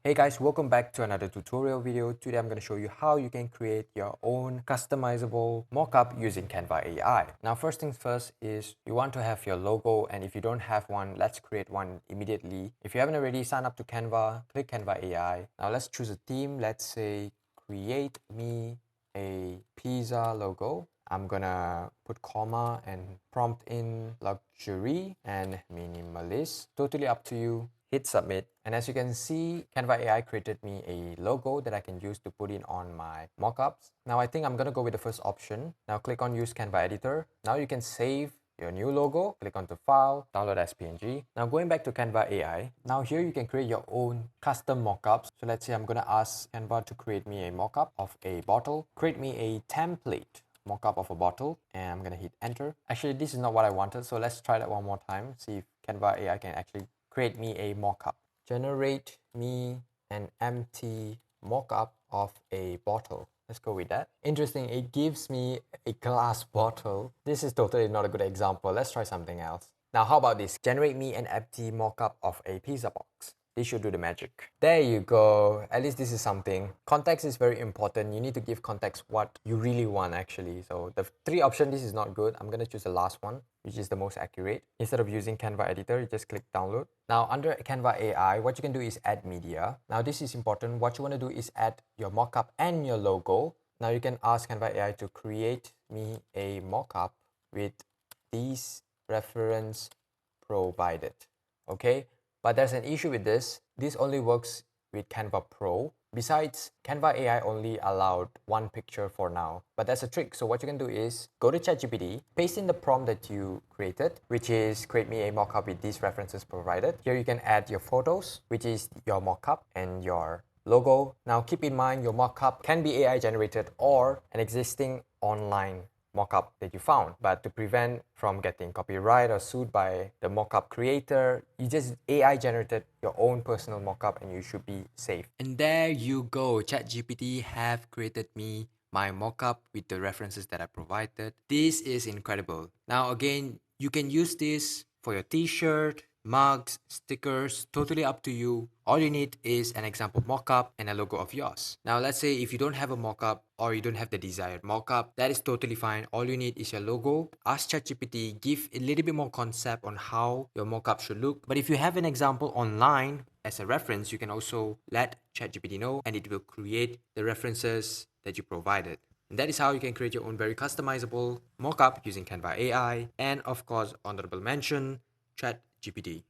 Hey guys, welcome back to another tutorial video. Today I'm going to show you how you can create your own customizable mockup using Canva AI. Now first things first is you want to have your logo, and if you don't have one, let's create one immediately. If you haven't already, sign up to Canva, click Canva AI. Now let's choose a theme. Let's say create me a pizza logo. I'm gonna put comma and prompt in luxury and minimalist. Totally up to you. Hit submit, and as you can see, Canva AI created me a logo that I can use to put in on my mockups. Now I think I'm gonna go with the first option. Now click on use Canva editor. Now you can save your new logo. Click onto file, download as PNG. Now going back to Canva AI, now here you can create your own custom mockups. So let's say I'm gonna ask Canva to create me a mockup of a bottle. Create me a template mockup of a bottle, and I'm gonna hit enter. Actually, this is not what I wanted, so let's try that one more time. See if Canva AI can actually create me a mockup. Generate me an empty mockup of a bottle. Let's go with that. Interesting, it gives me a glass bottle. This is totally not a good example. Let's try something else. Now, how about this? Generate me an empty mockup of a pizza box. This should do the magic. There you go. At least this is something. Context is very important. You need to give context what you really want actually. So the three options, this is not good. I'm gonna choose the last one, which is the most accurate. Instead of using Canva editor, you just click download. Now under Canva AI, what you can do is add media. Now this is important. What you wanna do is add your mockup and your logo. Now you can ask Canva AI to create me a mockup with these reference provided. Okay, but there's an issue with this. This only works with Canva Pro. Besides, Canva AI only allowed one picture for now, but that's a trick. So what you can do is go to ChatGPT, paste in the prompt that you created, which is create me a mockup with these references provided. Here you can add your photos, which is your mockup, and your logo. Now keep in mind your mockup can be AI generated or an existing online mockup that you found. But to prevent from getting copyright or sued by the mockup creator, you just AI generated your own personal mockup and you should be safe. And there you go. ChatGPT have created me my mockup with the references that I provided. This is incredible. Now again, you can use this for your t-shirt, mugs, stickers, totally up to you. All you need is an example mockup and a logo of yours. Now let's say if you don't have a mockup or you don't have the desired mockup, that is totally fine. All you need is your logo. Ask ChatGPT, give a little bit more concept on how your mockup should look. But if you have an example online as a reference, you can also let ChatGPT know and it will create the references that you provided. And that is how you can create your own very customizable mockup using Canva AI, and of course, honorable mention, ChatGPT.